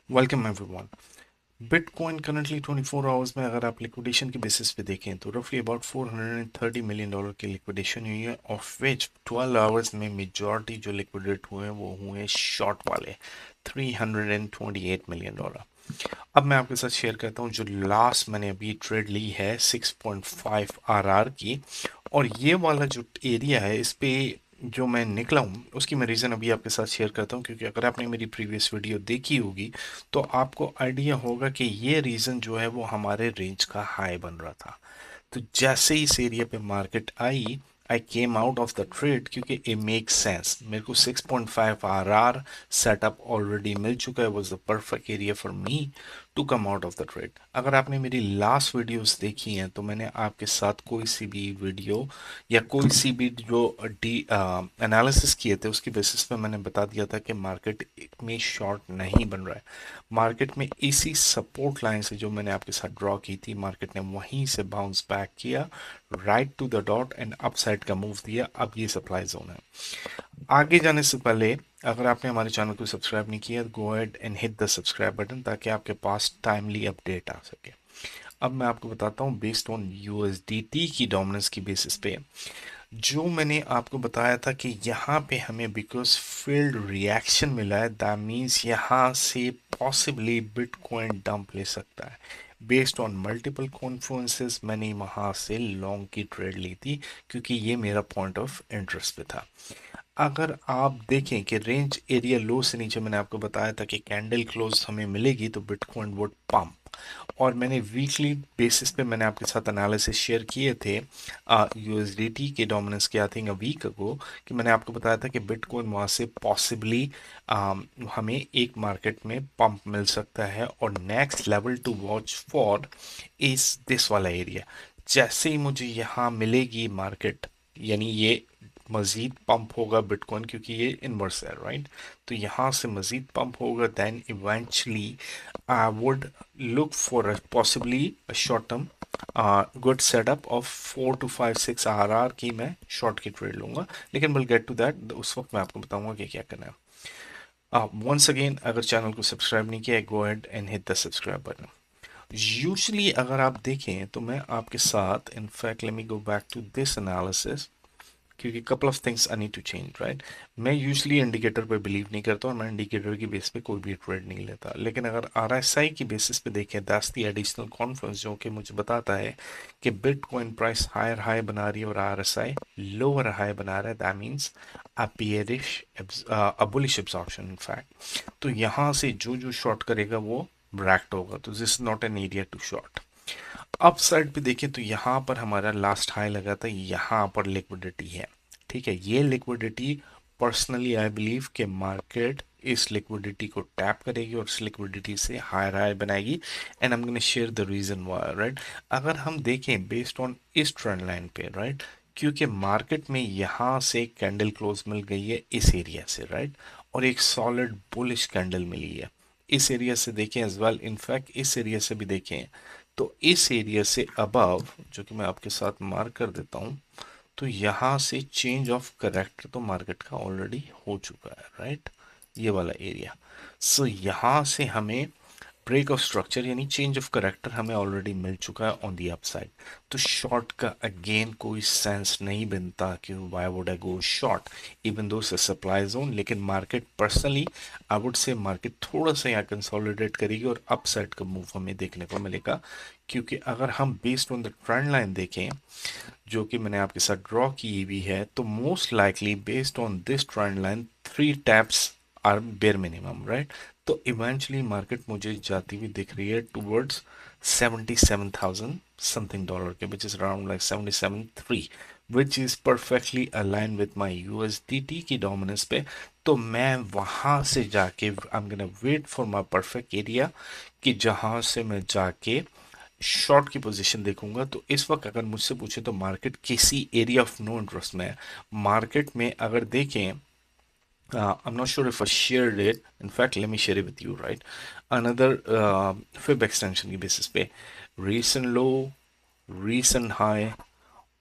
Welcome everyone. Bitcoin currently 24 hours में अगर आप लिक्विडेशन के बेसिस पे देखें तो रफली अबाउट $430 मिलियन की लिक्विडेशन हुई है, ऑफ विच 12 आवर्स में मेजॉरिटी जो लिक्विडेट हुए हैं वो हुए शॉर्ट वाले $328 मिलियन। अब मैं आपके साथ शेयर करता हूँ जो लास्ट मैंने अभी ट्रेड ली है 6.5 आरआर की, और ये वाला जो एरिया है इस पे जो मैं निकला हूँ उसकी मैं रीज़न अभी आपके साथ शेयर करता हूँ, क्योंकि अगर आपने मेरी प्रीवियस वीडियो देखी होगी तो आपको आइडिया होगा कि ये रीज़न जो है वो हमारे रेंज का हाई बन रहा था। तो जैसे ही इस एरिया पे मार्केट आई, I came out of the trade क्योंकि इट मेक सेंस। मेरे को 6.5 आरआर सेटअप ऑलरेडी मिल चुका है, was the perfect area for me to come out of the trade. अगर आपने मेरी लास्ट वीडियोस देखी हैं तो मैंने आपके साथ कोई सी भी वीडियो या कोई सी भी जो डी एनालिसिस किए थे उसकी बेसिस पे मैंने बता दिया था कि मार्केट में शॉर्ट नहीं बन रहा है। मार्केट में इसी सपोर्ट लाइन से जो मैंने आपके साथ ड्रॉ की थी, मार्केट ने वहीं से बाउंस बैक किया right to the dot and upside का मूव दिया। अब ये सप्लाई जोन है। आगे जाने से पहले अगर आपने हमारे चैनल को सब्सक्राइब नहीं किया, go ahead and hit the subscribe button ताकि आपके पास टाइमली अपडेट आ सके। अब मैं आपको बताता हूँ बेस्ड ऑन यूएसडीटी की डोमिनेंस की बेसिस पे जो मैंने आपको बताया था कि यहाँ पे हमें बिकॉज फील्ड रिएक्शन मिला है, दैट मीन्स यहाँ से पॉसिबली बिटकॉइन डंप ले सकता है। बेस्ड ऑन मल्टीपल कॉन्फ्लुएंसेस मैंने वहाँ से लॉन्ग की ट्रेड ली थी क्योंकि ये मेरा पॉइंट ऑफ इंटरेस्ट पे था। अगर आप देखें कि रेंज एरिया लो से नीचे मैंने आपको बताया था कि कैंडल क्लोज हमें मिलेगी तो बिटकॉइन वुड पंप, और मैंने वीकली बेसिस पे मैंने आपके साथ एनालिसिस शेयर किए थे यूएसडीटी के डोमिनेंस के, I think a week ago, कि मैंने आपको बताया था कि बिटकॉइन वहाँ से पॉसिबली हमें एक मार्केट में पंप मिल सकता है और next level to watch for इस दिस वाला एरिया। जैसे ही मुझे यहाँ मिलेगी मार्केट, यानी ये मजीद पंप होगा बिटकॉइन क्योंकि ये इनवर्स है राइट, तो यहाँ से मजीद पंप होगा, then eventually I would look for a possibly a short term good setup of 4 to 5 6 RR की मैं शॉर्ट की ट्रेड लूंगा। लेकिन विल गेट टू दैट, उस वक्त मैं आपको बताऊंगा कि क्या करना है। वंस अगेन अगर चैनल को सब्सक्राइब नहीं किया, go ahead and hit the subscribe button. Usually अगर आप देखें तो मैं आपके साथ, in fact let me go back to this analysis क्योंकि couple of things I need to change right. मैं यूजली इंडिकेटर पे बिलीव नहीं करता और मैं इंडिकेटर की बेस पे कोई भी ट्रेड नहीं लेता, लेकिन अगर आरएसआई की बेसिस पे देखें, दैट्स द एडिशनल कॉन्फ्रेंस जो कि मुझे बताता है कि बिटकॉइन प्राइस हायर हाई बना रही है और आरएसआई लोअर हाई बना रहा है, that means a bearish a bullish absorption in fact. तो यहाँ से जो जो शॉर्ट करेगा वो ब्रैक्ट होगा, तो this is not an area to short. Upside पे देखें तो यहाँ पर हमारा लास्ट हाई लगा था, यहाँ पर लिक्विडिटी है। ठीक है, ये लिक्विडिटी पर्सनली आई बिलीव कि मार्केट इस लिक्विडिटी को टैप करेगी और इस लिक्विडिटी से हायर हाई बनाएगी, and I am gonna share the reason why right. अगर हम देखें बेस्ड ऑन इस ट्रेंड लाइन पे राइट, क्योंकि मार्केट में यहाँ से कैंडल क्लोज मिल गई है इस एरिया से राइट, और एक सॉलिड बुलिश कैंडल मिली है इस एरिया से देखें एज वेल, इनफैक्ट इस एरिया से भी देखें तो इस एरिया से अबव जो कि मैं आपके साथ मार्क कर देता हूं, तो यहां से चेंज ऑफ करेक्टर तो मार्केट का ऑलरेडी हो चुका है राइट, ये वाला एरिया। सो यहां से हमें ब्रेक ऑफ स्ट्रक्चर यानी चेंज ऑफ करेक्टर हमें ऑलरेडी मिल चुका है ऑन दी अपसाइड। तो शॉर्ट का अगेन कोई सेंस नहीं बनता कि why would I go short even though से सप्लाई जोन, लेकिन market personally I would say market थोड़ा सा यहाँ कंसोलिडेट करेगी और अपसाइड का मूव हमें देखने को मिलेगा। क्योंकि अगर हम based on the trend line देखें जो कि मैंने आपके साथ ड्रॉ की हुई है, तो most likely based on this trend line 3 taps are bare minimum right. तो इवेंचुअली मार्केट मुझे जाती हुई दिख रही है टूवर्ड्स 77,000 समथिंग डॉलर के, which is around like 77.3, which is perfectly align with my USDT की डोमिनेंस पे। तो मैं वहां से जाके I am gonna wait for my perfect area कि जहां से मैं जाके शॉर्ट की पोजीशन देखूंगा। तो इस वक्त अगर मुझसे पूछे तो मार्केट किसी एरिया ऑफ नो इंटरेस्ट में है। मार्केट में अगर देखें, I'm not sure if I shared it. In fact, let me share it with you, right? Another fib extension की basis पे recent low, recent high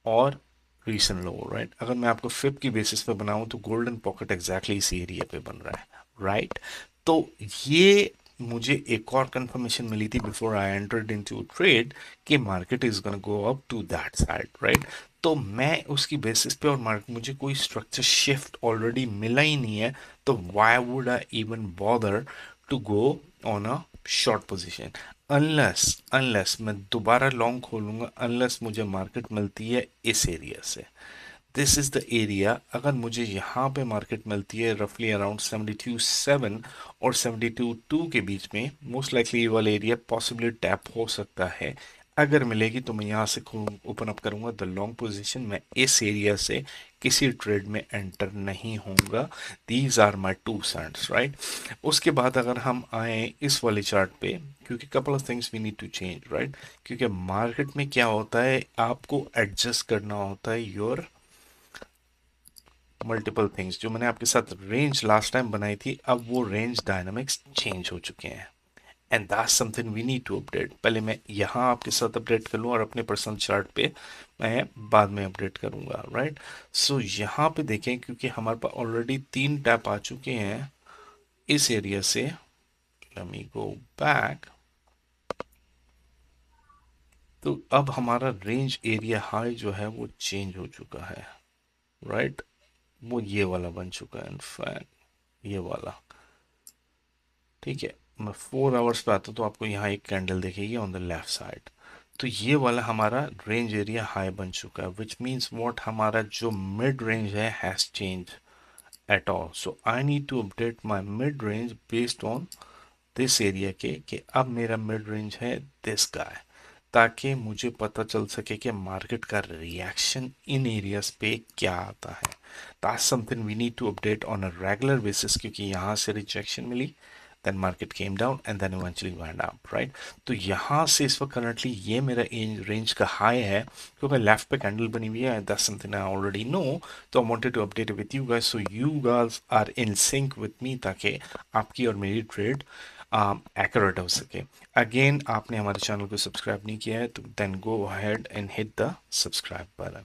और recent low, right? अगर मैं आपको fib की basis पे बनाऊं तो golden pocket exactly इसी एरिया पे बन रहा है, right? तो ये मुझे एक और कंफर्मेशन मिली थी before I entered into trade कि market is gonna go up to that side, right. तो मैं उसकी बेसिस पे, और मार्केट मुझे कोई स्ट्रक्चर शिफ्ट ऑलरेडी मिला ही नहीं है, तो why would I even bother to go on a short position, unless unless मैं दोबारा लॉन्ग खोलूंगा, अनलेस मुझे मार्केट मिलती है इस एरिया से। This is the area. अगर मुझे यहाँ पे मार्केट मिलती है रफली अराउंड 72.7 और 72.2 के बीच में, मोस्ट लाइकली ये वाला एरिया पॉसिबली टैप हो सकता है। अगर मिलेगी तो मैं यहाँ से ओपन अप करूंगा द लॉन्ग पोजीशन। मैं इस एरिया से किसी ट्रेड में एंटर नहीं होऊंगा। These are my two cents, right. उसके बाद अगर हम आए इस वाले चार्ट पे, क्योंकि couple of things we need to change, right. क्योंकि मार्केट में क्या होता है, आपको एडजस्ट करना होता है योर मल्टीपल थिंग्स। जो मैंने आपके साथ रेंज लास्ट टाइम बनाई थी, अब वो रेंज डायनामिक्स चेंज हो चुके हैं, and that's something we need to update. पहले मैं यहाँ आपके साथ अपडेट कर लूँ और अपने पर्सनल चार्ट पे मैं बाद में अपडेट करूँगा, राइट। सो यहाँ पे देखें, क्योंकि हमारे पास ऑलरेडी 3 टैप आ चुके हैं इस एरिया से। Late me go back. तो अब हमारा रेंज एरिया हाई जो है वो चेंज हो चुका है, राइट। वो ये वाला बन चुका है, इनफैक्ट ये वाला, ठीक है। मैं 4 आवर्स पे आता हूँ तो आपको यहाँ एक कैंडल दिखेगी ऑन द लेफ्ट साइड। तो ये वाला हमारा रेंज एरिया हाई बन चुका है, विच मीन्स व्हाट, हमारा जो मिड रेंज है has change at all. So I need to update my mid range based on this area के, कि अब मेरा मिड रेंज है दिस गाय, ताकि मुझे पता चल सके कि मार्केट का रिएक्शन इन एरियाज पे क्या आता है। That's something we need to update on a regular basis, क्योंकि यहाँ से रिजेक्शन मिली, then market came down and then eventually went up, right. तो यहाँ से इस वक्त करंटली ये मेरा रेंज का हाई है, क्योंकि लेफ्ट पे कैंडल बनी हुई है। That's something I already know, तो I wanted to update with you guys, so you guys are in sync with me, ताकि आपकी और मेरी ट्रेड एक्यूरेट हो सके। अगेन, आपने हमारे चैनल को सब्सक्राइब नहीं किया है तो then go ahead and hit the subscribe button.